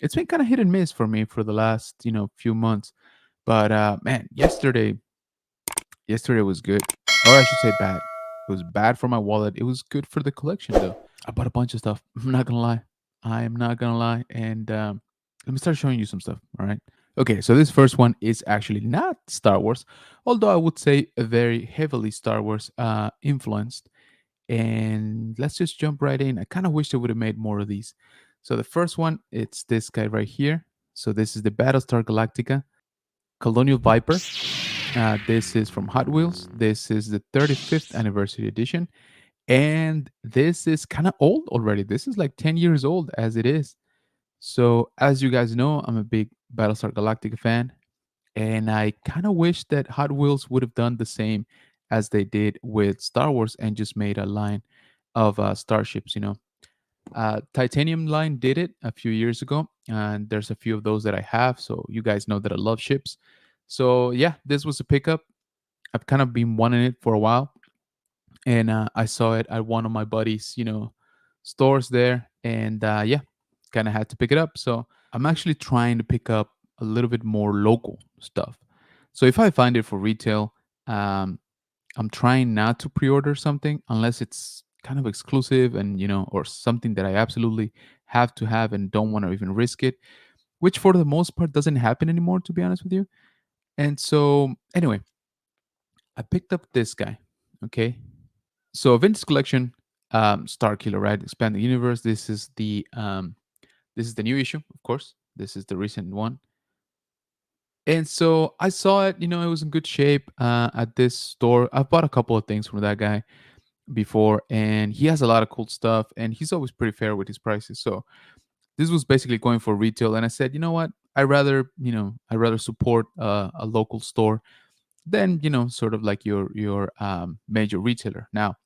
it's been kind of hit and miss for me for the last few months. But man, yesterday was good, or I should say bad. It was bad for my wallet. It was good for the collection though. I bought a bunch of stuff. I'm not gonna lie. I am not gonna lie. And let me start showing you some stuff. All right. Okay. So this first one is actually not Star Wars, although I would say a very heavily Star Wars influenced. And let's just jump right in. I kind of wish they would have made more of these. So the first one, it's this guy right here. So this is the Battlestar Galactica Colonial Viper. This is from Hot Wheels. This is the 35th anniversary edition. And this is kind of old already. This is like 10 years old as it is. So, as you guys know, I'm a big Battlestar Galactica fan. And I kind of wish that Hot Wheels would have done the same as they did with Star Wars and just made a line of starships. Titanium Line did it a few years ago, and there's a few of those that I have. So you guys know that I love ships. So yeah, this was a pickup. I've kind of been wanting it for a while, and I saw it at one of my buddies, stores there, and yeah, kind of had to pick it up. So I'm actually trying to pick up a little bit more local stuff. So if I find it for retail, um, I'm trying not to pre-order something unless it's kind of exclusive and or something that I absolutely have to have and don't want to even risk it, which for the most part doesn't happen anymore, to be honest with you. And so anyway, I picked up this guy. Okay. So Vintage Collection, Star Killer, right? Expand the Universe. This is the new issue, of course. This is the recent one. And so I saw it, it was in good shape at this store. I've bought a couple of things from that guy before, and he has a lot of cool stuff, and he's always pretty fair with his prices. So this was basically going for retail, and I said, you know what? I rather support a local store than sort of like your major retailer. Now,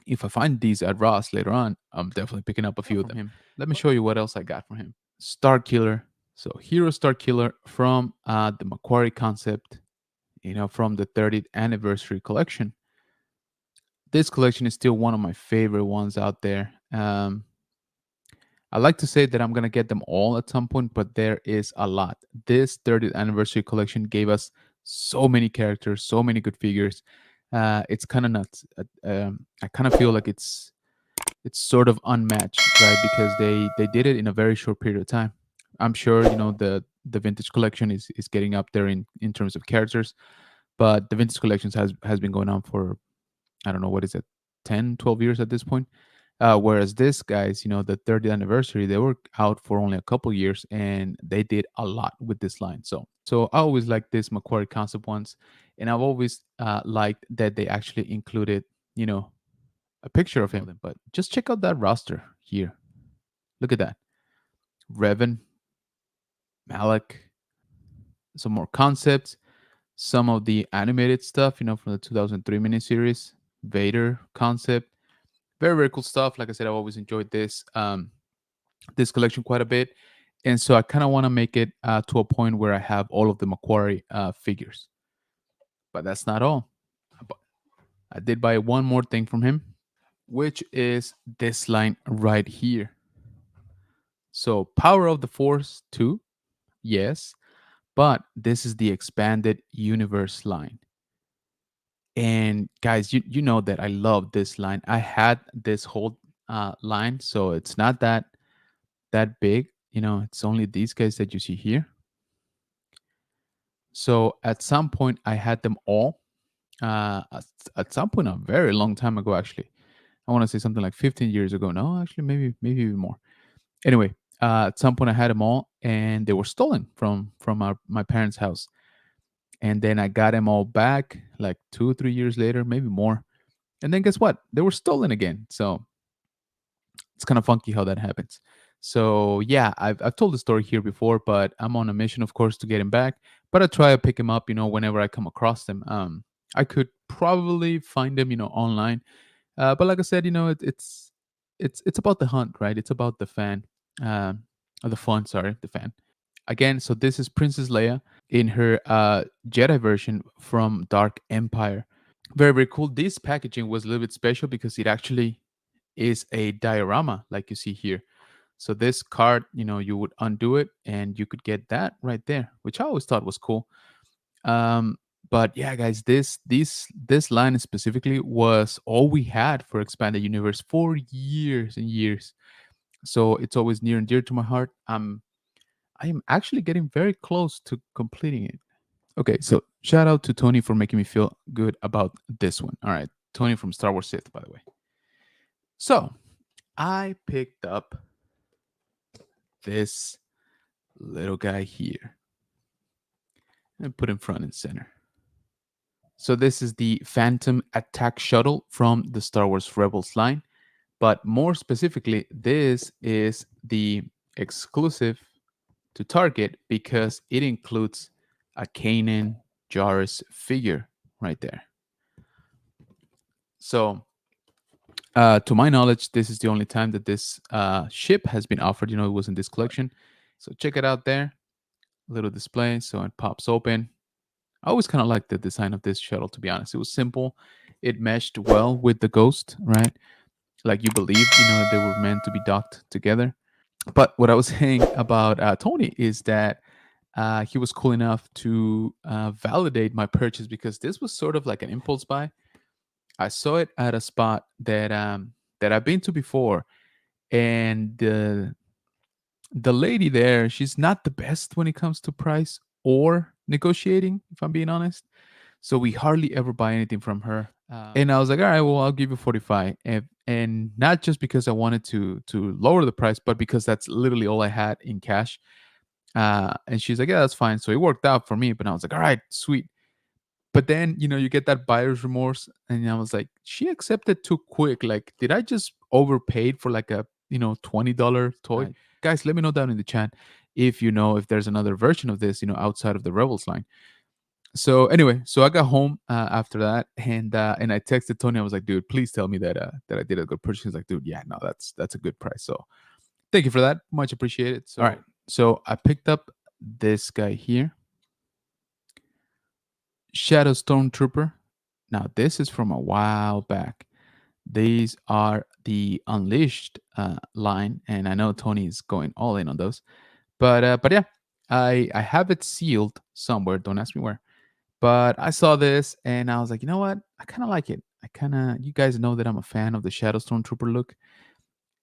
if I find these at Ross later on, I'm definitely picking up a few of them. Let me show you what else I got from him. Star Killer. So Hero Star Killer from the Macquarie concept, from the 30th anniversary collection. This collection is still one of my favorite ones out there. I like to say that I'm gonna get them all at some point, but there is a lot. This 30th anniversary collection gave us so many characters, so many good figures. It's kind of nuts. I kind of feel like it's sort of unmatched, right? Because they did it in a very short period of time. I'm sure the vintage collection is getting up there in terms of characters, but the vintage collections has been going on for, I don't know, what is it, 10, 12 years at this point. Whereas this guys, the 30th anniversary, they were out for only a couple years, and they did a lot with this line. So I always like this Macquarie concept ones, and I've always liked that they actually included, you know, a picture of him. But just check out that roster here. Look at that. Revan, Malik, some more concepts, some of the animated stuff, from the 2003 miniseries, Vader concept. Very, very cool stuff. Like I said, I've always enjoyed this collection quite a bit. And so I kind of want to make it to a point where I have all of the Macquarie figures. But that's not all. I did buy one more thing from him, which is this line right here. So Power of the Force 2, yes, but this is the expanded universe line. And guys, you know that I love this line. I had this whole line, so it's not that big. It's only these guys that you see here. So at some point, I had them all. At some point, a very long time ago, actually. I want to say something like 15 years ago. No, actually, maybe even more. Anyway, at some point, I had them all, and they were stolen from my parents' house. And then I got them all back like 2 or 3 years later, maybe more. And then guess what? They were stolen again. So it's kind of funky how that happens. So yeah, I've told the story here before, but I'm on a mission, of course, to get him back. But I try to pick him up, whenever I come across them. I could probably find them, online. But like I said, it's about the hunt, right? It's about the fan, or the fun. Sorry, the fan. Again, so this is Princess Leia in her Jedi version from Dark Empire. Very, very cool. This packaging was a little bit special because it actually is a diorama, like you see here. So this card, you would undo it and you could get that right there, which I always thought was cool. Um, but yeah, guys, this line specifically was all we had for Expanded Universe for years and years. So it's always near and dear to my heart. I am actually getting very close to completing it. Okay, so shout out to Tony for making me feel good about this one. All right, Tony from Star Wars Sith, by the way. So I picked up this little guy here and put him front and center. So this is the Phantom Attack Shuttle from the Star Wars Rebels line, but more specifically, this is the exclusive to Target because it includes a Kanan Jarrus figure right there. So, to my knowledge, this is the only time that this ship has been offered. It was in this collection. So check it out there. Little display, so it pops open. I always kind of liked the design of this shuttle, to be honest. It was simple. It meshed well with the Ghost, right? Like you believe, they were meant to be docked together. But what I was saying about Tony is that he was cool enough to validate my purchase because this was sort of like an impulse buy. I saw it at a spot that I've been to before, and the lady there, she's not the best when it comes to price or negotiating, if I'm being honest. So we hardly ever buy anything from her. And I was like, all right, well, I'll give you 45. And not just because I wanted to lower the price, but because that's literally all I had in cash. And she's like, yeah, that's fine. So it worked out for me. But I was like, all right, sweet. But then, you get that buyer's remorse. And I was like, she accepted too quick. Like, did I just overpaid for like a, $20 toy? Guys, let me know down in the chat if you know if there's another version of this, outside of the Rebels line. So anyway, so I got home after that, and I texted Tony. I was like, "Dude, please tell me that I did a good purchase." He's like, "Dude, yeah, no, that's a good price." So thank you for that, much appreciated. So, all right, so I picked up this guy here, Shadow Stormtrooper. Now this is from a while back. These are the Unleashed line, and I know Tony is going all in on those. But yeah, I have it sealed somewhere. Don't ask me where. But I saw this and I was like, you know what? I kind of like it. You guys know that I'm a fan of the Shadow Stormtrooper look.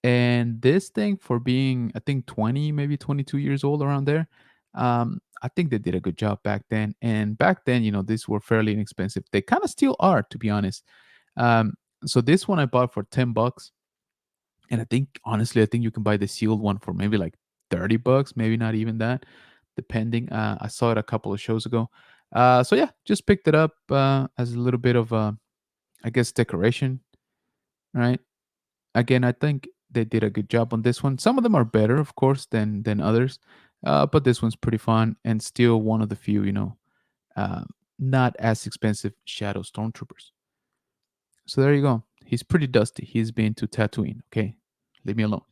And this thing, for being, I think, 20, maybe 22 years old around there, I think they did a good job back then. And back then, these were fairly inexpensive. They kind of still are, to be honest. Um, so this one I bought for $10. And honestly, I think you can buy the sealed one for maybe like $30, maybe not even that, depending. I saw it a couple of shows ago. So yeah, just picked it up as a little bit of, I guess, decoration, right? Again, I think they did a good job on this one. Some of them are better, of course, than others, but this one's pretty fun and still one of the few, uh, not as expensive Shadow Stormtroopers. So there you go. He's pretty dusty. He's been to Tatooine. Okay, leave me alone.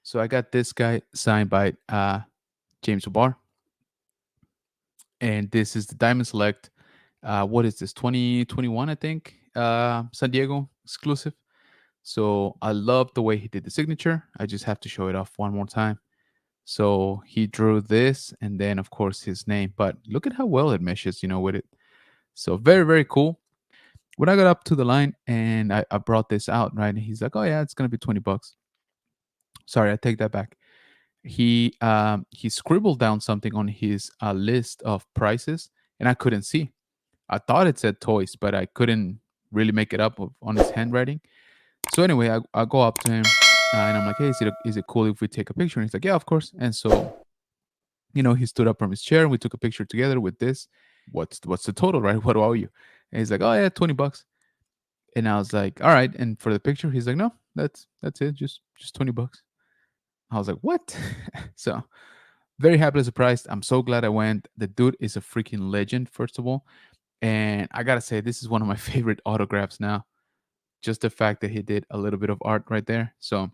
So I got this guy signed by James O'Barr, and this is the Diamond Select. What is this? 2021, I think. San Diego exclusive. So I love the way he did the signature. I just have to show it off one more time. So he drew this, and then of course his name. But look at how well it meshes, with it. So very, very cool. When I got up to the line and I brought this out, right? And he's like, "Oh yeah, it's gonna be $20." Sorry, I take that back. He scribbled down something on his list of prices, and I couldn't see. I thought it said toys, but I couldn't really make it up on his handwriting. So anyway, I go up to him and I'm like, "Hey, is it cool if we take a picture?" And he's like, "Yeah, of course." And so he stood up from his chair and we took a picture together with this. What's the total, right? What do I owe you? And he's like, "Oh yeah, $20." And I was like, "All right." And for the picture, he's like, "No, that's it, just $20." I was like, "What?" So very happily surprised. I'm so glad I went. The dude is a freaking legend, first of all. And I gotta say, this is one of my favorite autographs now. Just the fact that he did a little bit of art right there. So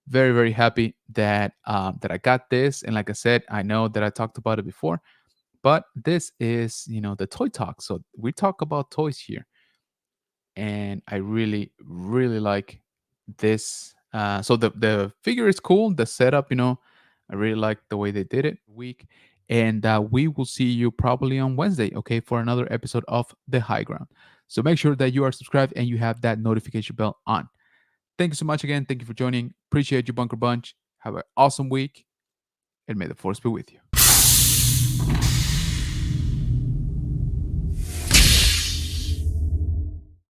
very, very happy that I got this. And like I said, I know that I talked about it before, but this is the toy talk. So we talk about toys here, and I really, really like this So the figure is cool. The setup, I really like the way they did it. Week, and we will see you probably on Wednesday, okay, for another episode of The High Ground. So make sure that you are subscribed and you have that notification bell on. Thank you so much again. Thank you for joining. Appreciate you, Bunker Bunch. Have an awesome week, and may the force be with you.